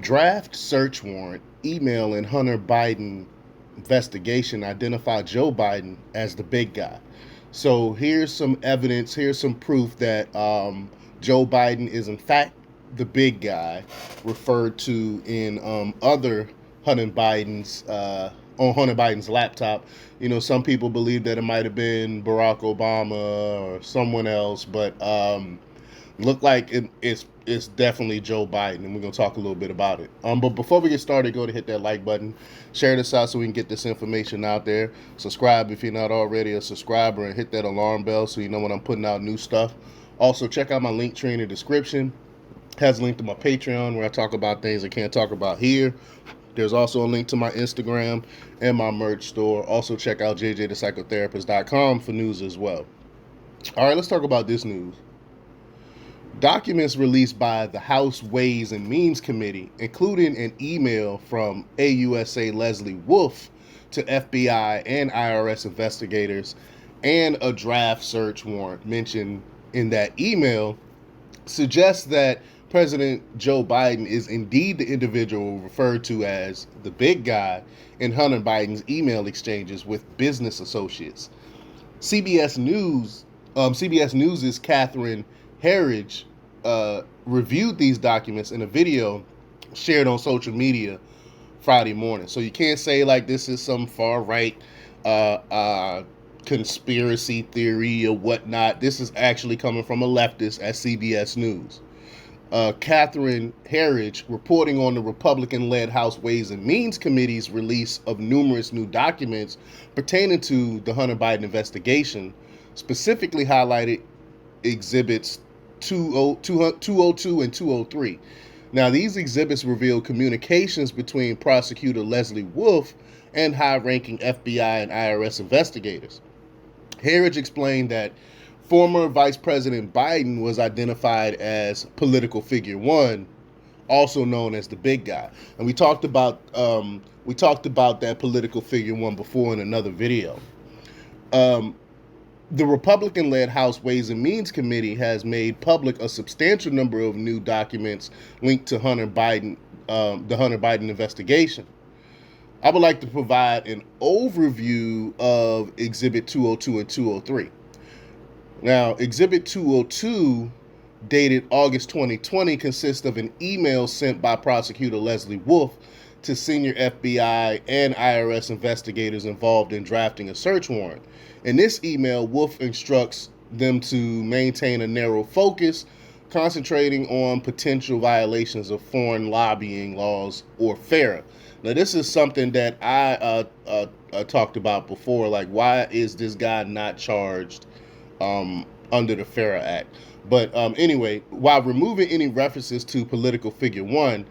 Draft search warrant email in Hunter Biden investigation identify Joe Biden as the big guy. So here's some evidence, here's some proof that Joe Biden is in fact the big guy referred to in other Hunter Biden's on Hunter Biden's laptop. You know, some people believe that it might have been Barack Obama or someone else, but look like it's definitely Joe Biden, and we're gonna talk a little bit about it. But before we get started, go to hit that like button, share this out so we can get this information out there. Subscribe if you're not already a subscriber, and hit that alarm bell so you know when I'm putting out new stuff. Also, check out my link tree in the description. It has a link to my Patreon where I talk about things I can't talk about here. There's also a link to my Instagram and my merch store. Also, check out jjthepsychotherapist.com for news as well. All right, let's talk about this news. Documents released by the House Ways and Means Committee, including an email from AUSA Leslie Wolf to FBI and IRS investigators, and a draft search warrant mentioned in that email, suggests that President Joe Biden is indeed the individual referred to as the big guy in Hunter Biden's email exchanges with business associates. CBS News, CBS News' Catherine Herridge reviewed these documents in a video shared on social media Friday morning. So you can't say like this is some far right uh, uh, conspiracy theory or whatnot. This is actually coming from a leftist at CBS News. Catherine Herridge reporting on the Republican-led House Ways and Means Committee's release of numerous new documents pertaining to the Hunter Biden investigation, specifically highlighted exhibits 202 and 203. Now, these exhibits reveal communications between prosecutor Leslie Wolf and high-ranking FBI and IRS investigators. Herridge explained that former Vice President Biden was identified as political figure one, also known as the big guy, and we talked about that political figure one before in another video. Um, the Republican-led House Ways and Means Committee has made public a substantial number of new documents linked to the Hunter Biden investigation. I would like to provide an overview of Exhibit 202 and 203. Now, Exhibit 202, dated August 2020, consists of an email sent by prosecutor Leslie Wolf to senior FBI and IRS investigators involved in drafting a search warrant. In this email, Wolf instructs them to maintain a narrow focus, concentrating on potential violations of foreign lobbying laws or FARA. Now, this is something that I talked about before. Like, why is this guy not charged under the FARA Act? But anyway, while removing any references to political figure one,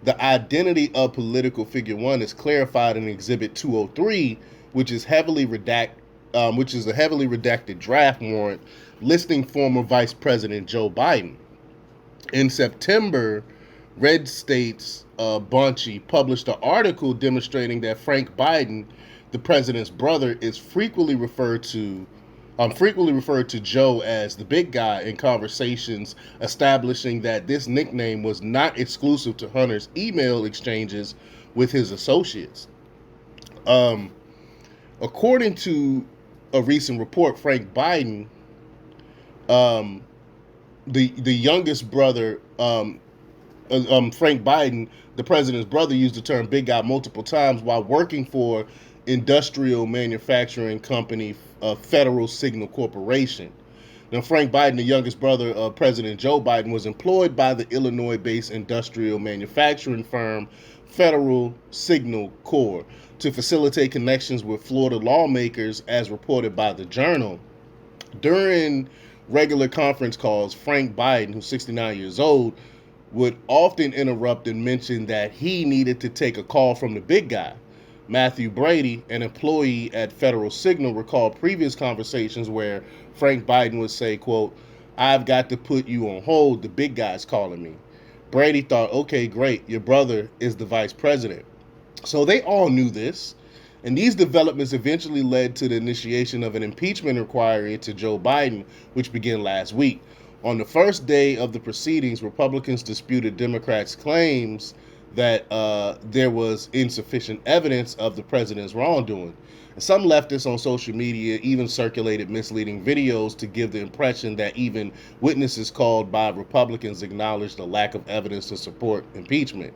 the identity of political figure one is clarified in Exhibit 203, which is which is a heavily redacted draft warrant listing former Vice President Joe Biden. In September, Red State's Bonchi published an article demonstrating that Frank Biden, the president's brother, is frequently referred to Joe as the big guy in conversations, establishing that this nickname was not exclusive to Hunter's email exchanges with his associates. Um, According to a recent report, Frank Biden, um, the youngest brother, Frank Biden, the president's brother, used the term "big guy" multiple times while working for industrial manufacturing company Federal Signal Corporation. Now, Frank Biden, the youngest brother of President Joe Biden, was employed by the Illinois-based industrial manufacturing firm Federal Signal Corp to facilitate connections with Florida lawmakers, as reported by the Journal. During regular conference calls, Frank Biden, who's 69 years old, would often interrupt and mention that he needed to take a call from the big guy. Matthew Brady, an employee at Federal Signal, recalled previous conversations where Frank Biden would say, quote, "I've got to put you on hold, the big guy's calling me." Brady thought, okay, great, your brother is the vice president. So they all knew this, and these developments eventually led to the initiation of an impeachment inquiry into Joe Biden, which began last week. On the first day of the proceedings, Republicans disputed Democrats' claims that there was insufficient evidence of the president's wrongdoing. Some leftists on social media even circulated misleading videos to give the impression that even witnesses called by Republicans acknowledged the lack of evidence to support impeachment.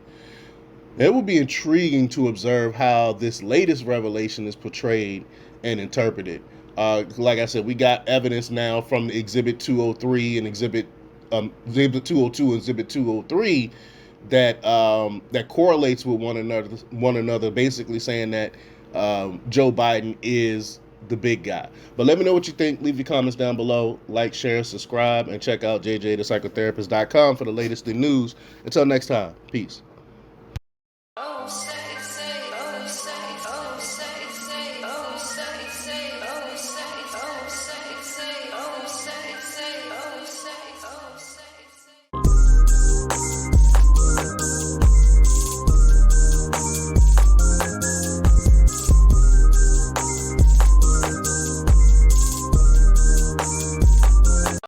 It will be intriguing to observe how this latest revelation is portrayed and interpreted. Like I said, we got evidence now from Exhibit 203 and Exhibit 202 and Exhibit 203 that correlates with one another, basically saying that Joe Biden is the big guy. But let me know what you think. Leave your comments down below. Like, share, subscribe, and check out jjthepsychotherapist.com for the latest in news. Until next time, peace.